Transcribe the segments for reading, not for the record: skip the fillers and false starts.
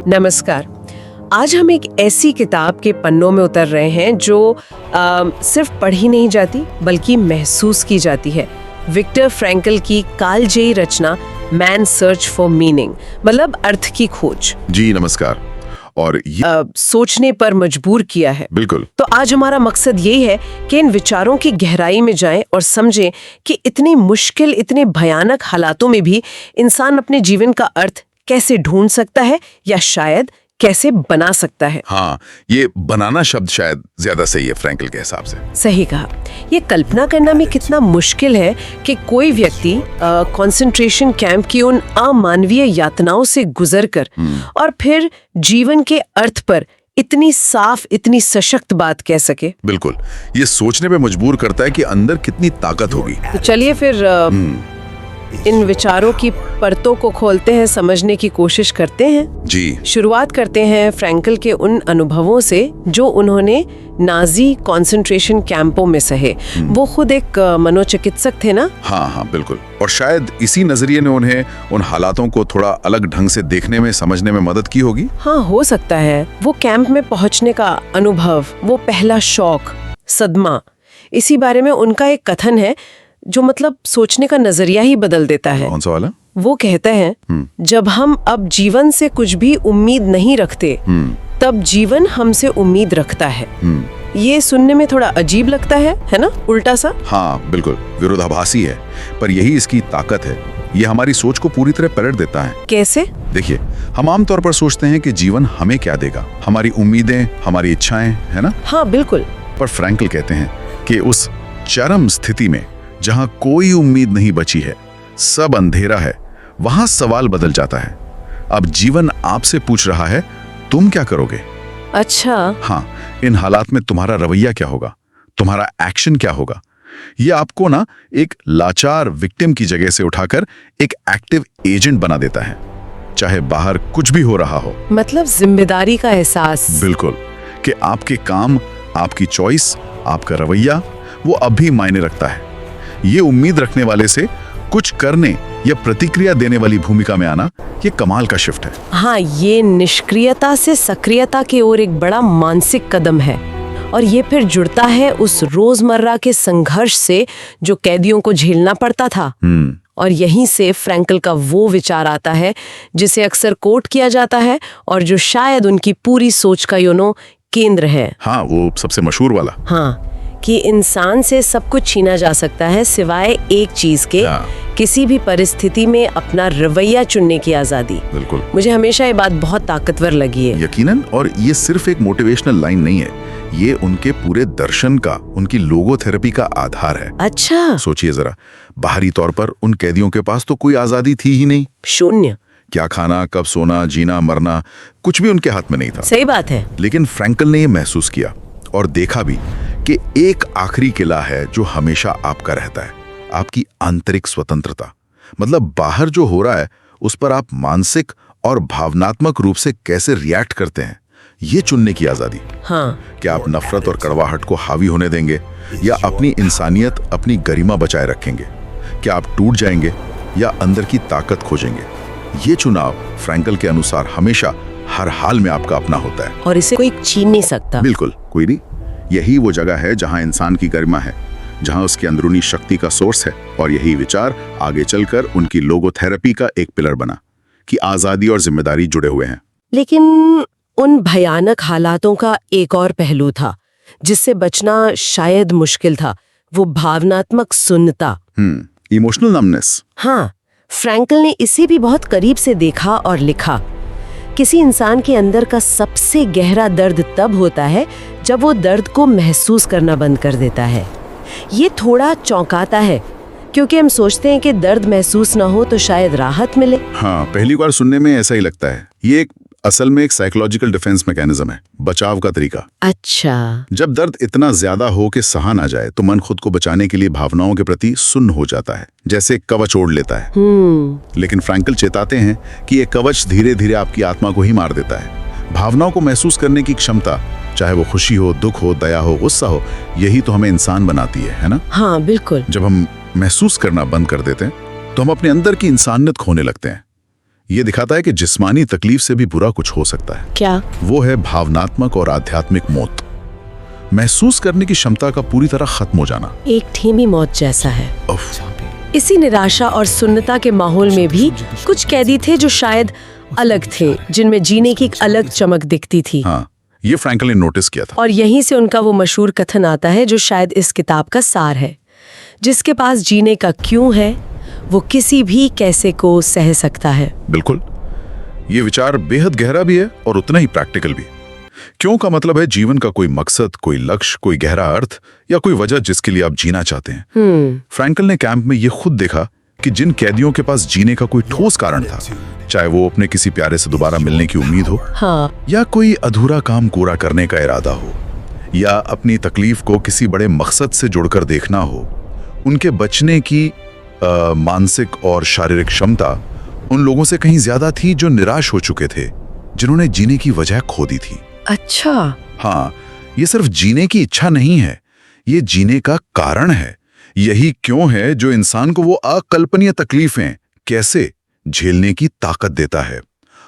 नमस्कार। आज हम एक ऐसी किताब के पन्नों में उतर रहे हैं जो सिर्फ पढ़ी नहीं जाती बल्कि महसूस की जाती है। विक्टर फ्रैंकल की कालजयी रचना मैन सर्च फॉर मीनिंग, मतलब अर्थ की खोज। जी नमस्कार। और ये सोचने पर मजबूर किया है। बिल्कुल। तो आज हमारा मकसद यही है कि इन विचारों की गहराई में जाएं और समझें कि इतनी मुश्किल, इतने भयानक हालातों में भी इंसान अपने जीवन का अर्थ कैसे ढूंढ सकता है या शायद कैसे बना सकता है। हाँ, ये बनाना शब्द शायद ज्यादा सही है फ्रैंकल के हिसाब से। सही कहा। ये कल्पना करना भी कितना मुश्किल है कि कोई व्यक्ति कंसंट्रेशन कैंप की उन अमानवीय यातनाओं से गुजरकर और फिर जीवन के अर्थ पर इतनी साफ, इतनी सशक्त बात कह सके। बिल्कुल, ये सोचने पे मजबूर करता है कि अंदर कितनी ताकत होगी। तो चलिए फिर इन विचारों की परतों को खोलते हैं, समझने की कोशिश करते हैं। जी। शुरुआत करते हैं फ्रैंकल के उन अनुभवों से जो उन्होंने नाजी कंसंट्रेशन कैंपों में सहे। वो खुद एक मनोचिकित्सक थे ना? हाँ, बिल्कुल। और शायद इसी नजरिए ने उन्हें उन हालातों को थोड़ा अलग ढंग से देखने में, समझने में मदद की होगी। हाँ, हो सकता है। वो कैंप में पहुंचने का अनुभव, वो पहला शौक, सदमा, इसी बारे में उनका एक कथन है जो मतलब सोचने का नजरिया ही बदल देता है। कौन सा वाला? वो कहते हैं, जब हम अब जीवन से कुछ भी उम्मीद नहीं रखते, तब जीवन हमसे उम्मीद रखता है। ये सुनने में थोड़ा अजीब लगता है ना? उल्टा सा। हाँ बिल्कुल, विरोधाभासी है, पर यही इसकी ताकत है। ये हमारी सोच को पूरी तरह पलट देता है। कैसे? देखिए, हम आमतौर पर सोचते हैं कि जीवन हमें क्या देगा, हमारी उम्मीदें, हमारी इच्छाएं, है ना? हाँ बिल्कुल। पर फ्रैंकल कहते हैं कि उस चरम स्थिति में जहां कोई उम्मीद नहीं बची है, सब अंधेरा है, वहां सवाल बदल जाता है। अब जीवन आपसे पूछ रहा है, तुम क्या करोगे? अच्छा। हाँ, इन हालात में तुम्हारा रवैया क्या होगा, तुम्हारा एक्शन क्या होगा? ये आपको ना एक लाचार विक्टिम की जगह से उठाकर एक एक्टिव एजेंट बना देता है, चाहे बाहर कुछ भी हो रहा हो। मतलब जिम्मेदारी का एहसास। बिल्कुल, कि आपके काम, आपकी चॉइस, आपका रवैया वो अब भी मायने रखता है। ये उम्मीद रखने वाले से कुछ करने या प्रतिक्रिया देने वाली भूमिका में आना, ये कमाल का शिफ्ट है। हाँ, ये निष्क्रियता से सक्रियता की ओर एक बड़ा मानसिक कदम है। और ये फिर जुड़ता है उस रोजमर्रा के संघर्ष से जो कैदियों को झेलना पड़ता था। और यहीं से फ्रैंकल का वो विचार आता है जिसे अक्सर कोट किया जाता है और जो शायद उनकी पूरी सोच का केंद्र है। हाँ, वो सबसे मशहूर वाला। हाँ, कि इंसान से सब कुछ छीना जा सकता है सिवाय एक चीज के, किसी भी परिस्थिति में अपना रवैया चुनने की आजादी। बिल्कुल। मुझे हमेशा ये बात बहुत ताकतवर लगी है। यकीनन। और ये सिर्फ एक मोटिवेशनल लाइन नहीं है, ये उनके पूरे दर्शन का, उनकी लोगोथेरेपी का आधार है। अच्छा। सोचिए जरा, बाहरी तौर पर उन कैदियों के पास तो कोई आजादी थी ही नहीं। शून्य। क्या खाना, कब सोना, जीना, मरना, कुछ भी उनके हाथ में नहीं था। सही बात है। लेकिन फ्रैंकल ने ये महसूस किया और देखा भी कि एक आखिरी किला है जो हमेशा आपका रहता है, आपकी आंतरिक स्वतंत्रता। मतलब बाहर जो हो रहा है उस पर आप मानसिक और भावनात्मक रूप से कैसे रिएक्ट करते हैं, ये चुनने की आजादी। हाँ। क्या आप नफरत और कड़वाहट को हावी होने देंगे या अपनी इंसानियत, अपनी गरिमा बचाए रखेंगे? क्या आप टूट जाएंगे या अंदर की ताकत खोजेंगे? ये चुनाव फ्रैंकल के अनुसार हमेशा हर हाल में आपका अपना होता है और इसे कोई छीन नहीं सकता। बिल्कुल, कोई नहीं। यही वो जगह है जहां इंसान की गरिमा है, जहां उसकी अंदरूनी शक्ति का सोर्स है। और यही विचार आगे चलकर उनकी लोगोथेरेपी का एक पिलर बना कि आजादी और जिम्मेदारी जुड़े हुए हैं। लेकिन उन भयानक हालातों का एक और पहलू था जिससे बचना शायद मुश्किल था, वो भावनात्मक सुन्नता। Emotional numbness. हाँ, फ्रैंकल ने इसे भी बहुत करीब से देखा और लिखा। किसी इंसान के अंदर का सबसे गहरा दर्द तब होता है जब वो दर्द को महसूस करना बंद कर देता है। ये थोड़ा चौंकाता है क्योंकि हम सोचते हैं कि दर्द महसूस ना हो तो शायद राहत मिले। हाँ, पहली बार सुनने में ऐसा ही लगता है। ये असल में एक साइकोलॉजिकल डिफेंस मैकेनिज्म है, बचाव का तरीका। अच्छा। जब दर्द इतना ज्यादा हो कि सहा ना जाए तो मन खुद को बचाने के लिए भावनाओं के प्रति सुन्न हो जाता है, जैसे कवच ओढ़ लेता है। लेकिन फ्रैंकल चेताते हैं कि ये कवच धीरे धीरे आपकी आत्मा को ही मार देता है। भावनाओं को महसूस करने की क्षमता, चाहे वो खुशी हो, दुख हो, दया हो, गुस्सा हो, यही तो हमें इंसान बनाती है ना? हाँ बिल्कुल। जब हम महसूस करना बंद कर देते हैं तो हम अपने अंदर की इंसानियत खोने लगते हैं। ये दिखाता है कि जिस्मानी तकलीफ से भी बुरा कुछ हो सकता है। क्या? वो है भावनात्मक और आध्यात्मिक मौत। महसूस करने की क्षमता का पूरी तरह खत्म हो जाना। एक धीमी मौत जैसा है। इसी निराशा और सुन्नता के माहौल में भी कुछ कैदी थे जो शायद अलग थे, जिनमें जीने की एक अलग चमक दिखती थी। हाँ, ये फ्रैंकल ने नोटिस किया था। और यहीं से उनका वो मशहूर कथन आता है जो शायद इस किताब का सार है, जिसके पास जीने का क्यों है, वो किसी भी कैसे को सह सकता है। बिल्कुल, ये विचार बेहद गहरा भी है और उतना ही प्रैक्टिकल भी। क्यों का मतलब है जीवन का कोई मकसद, कोई लक्ष्य, कोई गहरा अर्थ या कोई वजह जिसके लिए आप जीना चाहते हैं। फ्रैंकल ने कैंप में ये खुद देखा कि जिन कैदियों के पास जीने का कोई ठोस कारण था, चाहे वो अपने किसी प्यारे से दोबारा मिलने की उम्मीद हो, हाँ, या कोई अधूरा काम पूरा करने का इरादा हो, या अपनी तकलीफ को किसी बड़े मकसद से जुड़कर देखना हो, उनके बचने की मानसिक और शारीरिक क्षमता उन लोगों से कहीं ज्यादा थी जो निराश हो चुके थे, जिन्होंने जीने की वजह खो दी थी। अच्छा। हाँ, ये सिर्फ जीने की इच्छा नहीं है, ये जीने का कारण है। यही क्यों है जो इंसान को वो अकल्पनीय तकलीफें कैसे झेलने की ताकत देता है।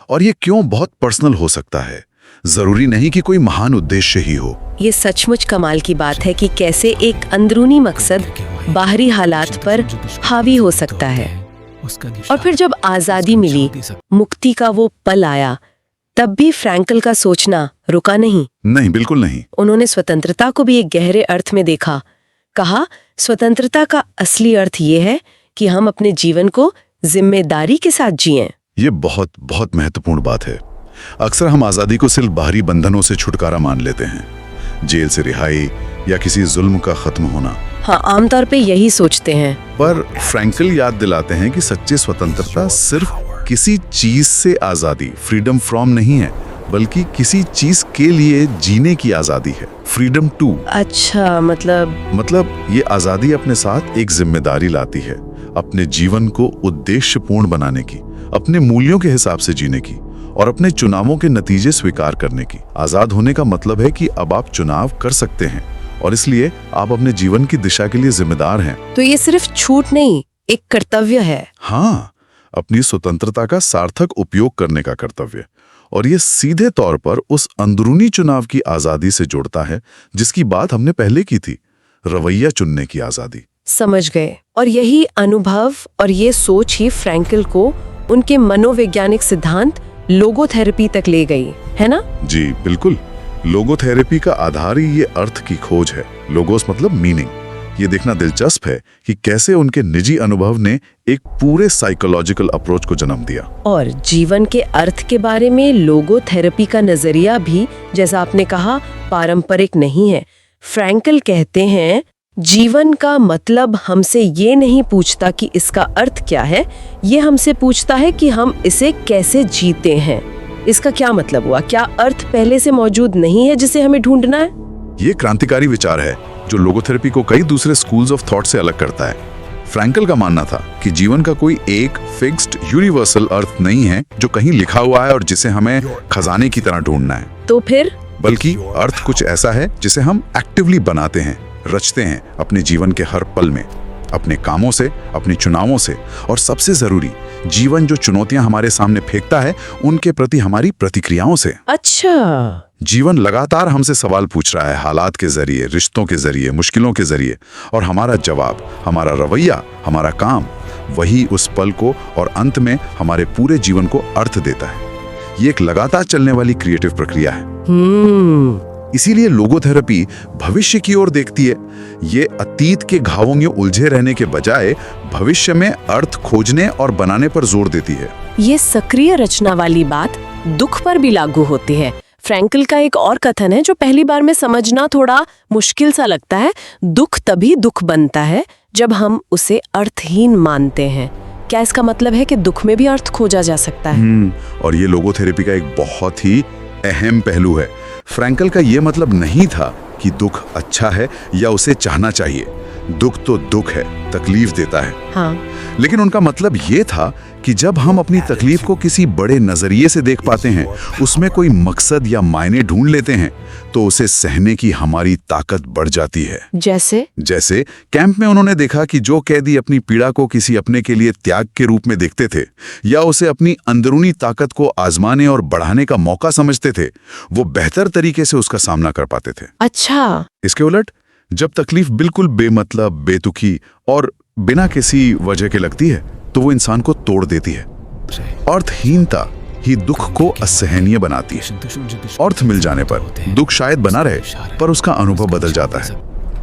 और ये क्यों बहुत पर्सनल हो सकता है, जरूरी नहीं कि कोई महान उद्देश्य ही हो। ये सचमुच कमाल की बात है कि कैसे एक अंदरूनी मकसद बाहरी हालात पर हावी हो सकता है। और फिर जब आजादी मिली, मुक्ति का वो पल आया, तब भी फ्रैंकल का सोचना रुका नहीं। नहीं, बिल्कुल नहीं। उन्होंने स्वतंत्रता को भी एक गहरे अर्थ में देखा। कहा, स्वतंत्रता का असली अर्थ ये है कि हम अपने जीवन को जिम्मेदारी के साथ जिएं। ये बहुत बहुत महत्वपूर्ण बात है। अक्सर हम आजादी को सिर्फ बाहरी बंधनों से छुटकारा मान लेते हैं, जेल से रिहाई या किसी जुल्म का खत्म होना। हाँ, आमतौर पे यही सोचते हैं। पर फ्रैंकल याद दिलाते हैं कि सच्ची स्वतंत्रता सिर्फ किसी चीज से आजादी, फ्रीडम फ्रॉम नहीं है, बल्कि किसी चीज के लिए जीने की आजादी है, फ्रीडम टू। अच्छा, मतलब ये आजादी अपने साथ एक जिम्मेदारी लाती है, अपने जीवन को उद्देश्यपूर्ण बनाने की, अपने मूल्यों के हिसाब से जीने की और अपने चुनावों के नतीजे स्वीकार करने की। आजाद होने का मतलब है कि अब आप चुनाव कर सकते हैं और इसलिए आप अपने जीवन की दिशा के लिए जिम्मेदार हैं। तो ये सिर्फ छूट नहीं, एक कर्तव्य है। हाँ, अपनी स्वतंत्रता का सार्थक उपयोग करने का कर्तव्य। और ये सीधे तौर पर उस अंदरूनी चुनाव की आजादी से जुड़ता है जिसकी बात हमने पहले की थी, रवैया चुनने की आजादी। समझ गए। और यही अनुभव और ये सोच ही फ्रैंकल को उनके मनोवैज्ञानिक सिद्धांत लोगोथेरेपी तक ले गई, है ना? जी बिल्कुल। लोगोथेरेपी का आधार ही ये अर्थ की खोज है। लोगोस मतलब मीनिंग। ये देखना दिलचस्प है कि कैसे उनके निजी अनुभव ने एक पूरे साइकोलॉजिकल अप्रोच को जन्म दिया। और जीवन के अर्थ के बारे में लोगोथेरेपी का नजरिया भी, जैसा आपने कहा, पारंपरिक नहीं है। फ्रैंकल कहते हैं, जीवन का मतलब हमसे ये नहीं पूछता कि इसका अर्थ क्या है, ये हमसे पूछता है कि हम इसे कैसे जीते हैं। इसका क्या मतलब हुआ? क्या अर्थ पहले से मौजूद नहीं है जिसे हमें ढूंढना है? ये क्रांतिकारी विचार है जो लोगोथेरेपी को कई दूसरे स्कूल्स ऑफ थॉट से अलग करता है। फ्रैंकल का मानना था कि जीवन का कोई एक फिक्स्ड यूनिवर्सल अर्थ नहीं है जो कहीं लिखा हुआ है और जिसे हमें खजाने की तरह ढूंढना है। तो फिर? बल्कि अर्थ कुछ ऐसा है जिसे हम एक्टिवली बनाते हैं, रचते हैं अपने जीवन के हर पल में, अपने कामों से, अपने चुनावों से, और सबसे जरूरी, जीवन जो चुनौतियां हमारे सामने फेंकता है उनके प्रति हमारी प्रतिक्रियाओं से। अच्छा, जीवन लगातार हमसे सवाल पूछ रहा है, हालात के जरिए, रिश्तों के जरिए, मुश्किलों के जरिए, और हमारा जवाब, हमारा रवैया, हमारा काम, वही उस पल को और अंत में हमारे पूरे जीवन को अर्थ देता है। ये एक लगातार चलने वाली क्रिएटिव प्रक्रिया है। इसीलिए लोगोथेरेपी भविष्य की ओर देखती है। ये अतीत के घावों में उलझे रहने के बजाय भविष्य में अर्थ खोजने और बनाने पर जोर देती है। ये सक्रिय रचना वाली बात दुख पर भी लागू होती है। फ्रैंकल का एक और कथन है जो पहली बार में समझना थोड़ा मुश्किल सा लगता है। दुख तभी दुख बनता है जब हम उसे अर्थहीन मानते हैं। क्या इसका मतलब है कि दुख में भी अर्थ खोजा जा सकता है? और ये लोगोथेरेपी का एक बहुत ही अहम पहलू है। फ्रैंकल का ये मतलब नहीं था कि दुख अच्छा है या उसे चाहना चाहिए। दुख तो दुख है, तकलीफ देता है। हाँ। लेकिन उनका मतलब ये था कि जब हम अपनी तकलीफ को किसी बड़े नजरिए से देख पाते हैं, उसमें कोई मकसद या मायने ढूंढ लेते हैं, तो उसे सहने की हमारी ताकत बढ़ जाती है। जैसे कैंप में उन्होंने देखा कि जो कैदी अपनी पीड़ा को किसी अपने के लिए त्याग के रूप में देखते थे या उसे अपनी अंदरूनी ताकत को आजमाने और बढ़ाने का मौका समझते थे, वो बेहतर तरीके से उसका सामना कर पाते थे। अच्छा। इसके उलट जब तकलीफ बिल्कुल बेमतलब, बेतुकी और बिना किसी वजह के लगती है, तो वो इंसान को तोड़ देती है। अर्थहीनता ही दुख को असहनीय बनाती है। अर्थ मिल जाने पर दुख शायद बना रहे, पर उसका अनुभव बदल जाता है।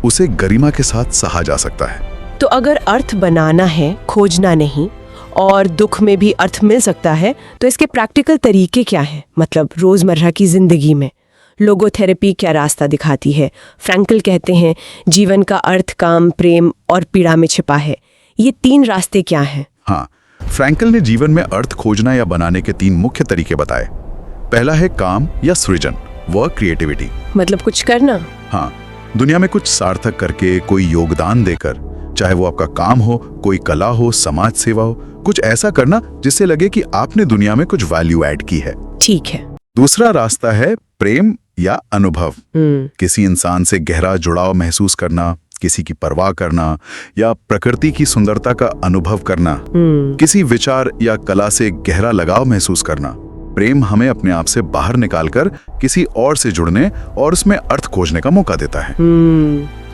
उसे गरिमा के साथ सहा जा सकता है। तो अगर अर्थ बनाना है, खोजना नहीं, और दुख में भी अर्थ मिल सकता है, तो इसके प्रैक्टिकल तरीके क्या हैं? मतलब रोजमर्रा की जिंदगी में लोगोथेरेपी क्या रास्ता दिखाती है? फ्रैंकल कहते हैं जीवन का अर्थ काम, प्रेम और पीड़ा में छिपा है। ये 3 रास्ते क्या हैं? हाँ, फ्रैंकल ने जीवन में अर्थ खोजना या बनाने के 3 मुख्य तरीके बताए। पहला है काम या सृजन, वर्क क्रिएटिविटी। मतलब कुछ करना। हाँ, दुनिया में कुछ सार्थक करके, कोई योगदान देकर, चाहे वो आपका काम हो, कोई कला हो, समाज सेवा हो, कुछ ऐसा करना जिससे लगे कि आपने दुनिया में कुछ वैल्यू ऐड की है। ठीक है। दूसरा रास्ता है प्रेम या अनुभव। किसी इंसान से गहरा जुड़ाव महसूस करना, किसी की परवाह करना या प्रकृति की सुंदरता का अनुभव करना, किसी विचार या कला से गहरा लगाव महसूस करना। प्रेम हमें अपने आप से बाहर निकालकर किसी और से जुड़ने और उसमें अर्थ खोजने का मौका देता है।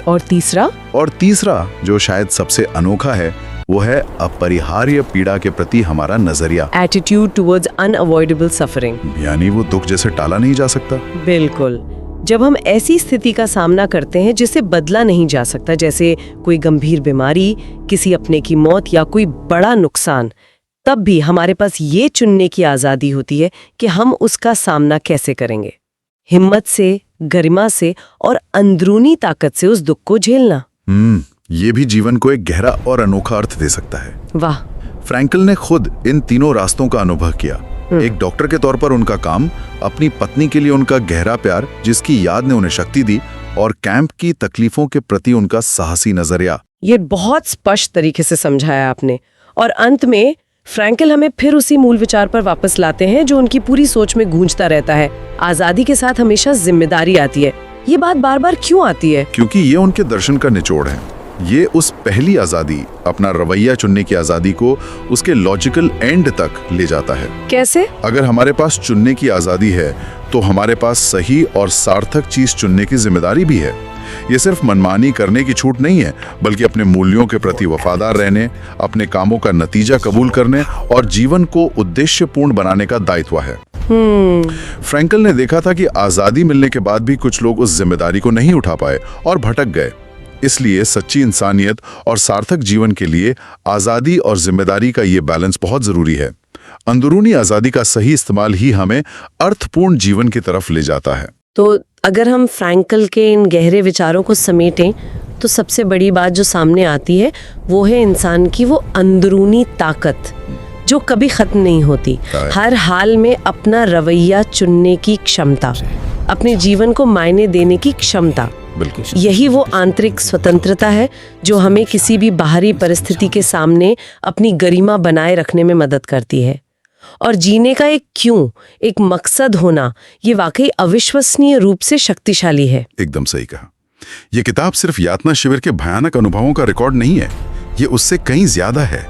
और तीसरा जो शायद सबसे अनोखा है, वो है अपरिहार्य पीड़ा के प्रति हमारा नजरिया। Attitude towards unavoidable suffering. यानी वो दुख जैसे टाला नहीं जा सकता। बिल्कुल। जब हम ऐसी स्थिति का सामना करते हैं जिसे बदला नहीं जा सकता, जैसे कोई गंभीर बीमारी, किसी अपने की मौत या कोई बड़ा नुकसान, तब भी हमारे पास ये चुनने की आजादी होती है कि हम उसका सामना कैसे करेंगे। हिम्मत से, गरिमा से और अंदरूनी ताकत से उस दुख को झेलना। ये भी जीवन को एक गहरा और अनोखा अर्थ दे सकता है। वाह। फ्रैंकल ने खुद इन तीनों रास्तों का अनुभव किया। एक डॉक्टर के तौर पर उनका काम, अपनी पत्नी के लिए उनका गहरा प्यार जिसकी याद ने उन्हें शक्ति दी, और कैंप की तकलीफों के प्रति उनका साहसी नजरिया। ये बहुत स्पष्ट तरीके से समझाया आपने। और अंत में फ्रैंकल हमें फिर उसी मूल विचार पर वापस लाते हैं जो उनकी पूरी सोच में गूंजता रहता है। आजादी के साथ हमेशा जिम्मेदारी आती है। ये बात बार बार क्यों आती है? क्योंकि ये उनके दर्शन का निचोड़ है। ये उस पहली आजादी, अपना रवैया चुनने की आजादी को उसके लॉजिकल एंड तक ले जाता है। कैसे? अगर हमारे पास चुनने की आजादी है, तो हमारे पास सही और सार्थक चीज चुनने की जिम्मेदारी भी है। ये सिर्फ मनमानी करने की छूट नहीं है, बल्कि अपने मूल्यों के प्रति वफादार रहने, अपने कामों का नतीजा कबूल करने और जीवन को उद्देश्यपूर्ण बनाने का दायित्व है। फ्रैंकल ने देखा था कि आजादी मिलने के बाद भी कुछ लोग उस जिम्मेदारी को नहीं उठा पाए और भटक गए। इसलिए सच्ची इंसानियत और सार्थक जीवन के लिए आजादी और जिम्मेदारी का ये बैलेंस बहुत जरूरी है। अंदरूनी आजादी का सही इस्तेमाल ही हमें अर्थपूर्ण जीवन की तरफ ले जाता है। तो अगर हम फ्रैंकल के इन गहरे विचारों को समेटें, तो सबसे बड़ी बात जो सामने आती है वो है इंसान की वो अंदरूनी ताकत जो कभी खत्म नहीं होती। हर हाल में अपना रवैया चुनने की क्षमता, अपने जीवन को मायने देने की क्षमता। बिल्कुल। यही वो आंतरिक स्वतंत्रता है जो हमें किसी भी बाहरी परिस्थिति के सामने अपनी गरिमा बनाए रखने में मदद करती है। और जीने का एक क्यों, एक मकसद होना, ये वाकई अविश्वसनीय रूप से शक्तिशाली है। एकदम सही कहा। ये किताब सिर्फ यातना शिविर के भयानक अनुभवों का रिकॉर्ड नहीं है, ये उससे कहीं ज्यादा है।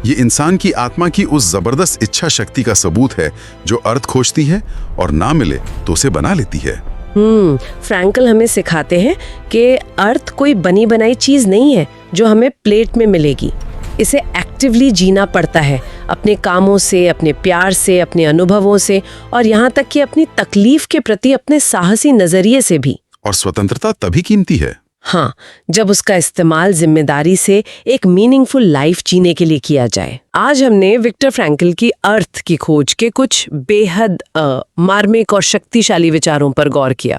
ये इंसान की आत्मा की उस जबरदस्त इच्छा शक्ति का सबूत है जो अर्थ खोजती है और ना मिले तो उसे बना लेती है। फ्रैंकल हमें सिखाते हैं कि अर्थ कोई बनी बनाई चीज नहीं है जो हमें प्लेट में मिलेगी। इसे एक्टिवली जीना पड़ता है, अपने कामों से, अपने प्यार से, अपने अनुभवों से, और यहाँ तक कि अपनी तकलीफ के प्रति अपने साहसी नजरिए से भी। और स्वतंत्रता तभी कीमती है, हाँ, जब उसका इस्तेमाल जिम्मेदारी से एक मीनिंगफुल लाइफ जीने के लिए किया जाए। आज हमने विक्टर फ्रैंकल की अर्थ की खोज के कुछ बेहद मार्मिक और शक्तिशाली विचारों पर गौर किया।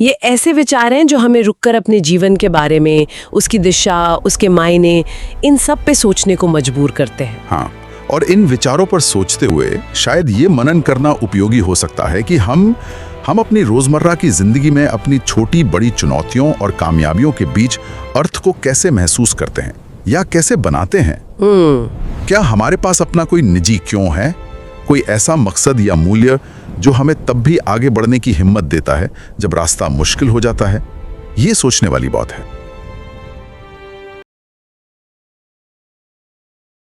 ये ऐसे विचार हैं जो हमें रुककर अपने जीवन के बारे में, उसकी दिशा, उसके मायने, इन सब पे सोचने को मजबूर करते हैं। हाँ, और इन विचारों पर सोचते हुए शायद ये मनन करना उपयोगी हो सकता है कि हम अपनी रोजमर्रा की जिंदगी में अपनी छोटी बड़ी चुनौतियों और कामयाबियों के बीच अर्थ को कैसे महसूस करते हैं। या कैसे बनाते हैं? क्या हमारे पास अपना कोई निजी क्यों है, कोई ऐसा मकसद या मूल्य जो हमें तब भी आगे बढ़ने की हिम्मत देता है जब रास्ता मुश्किल हो जाता है? ये सोचने वाली बात है।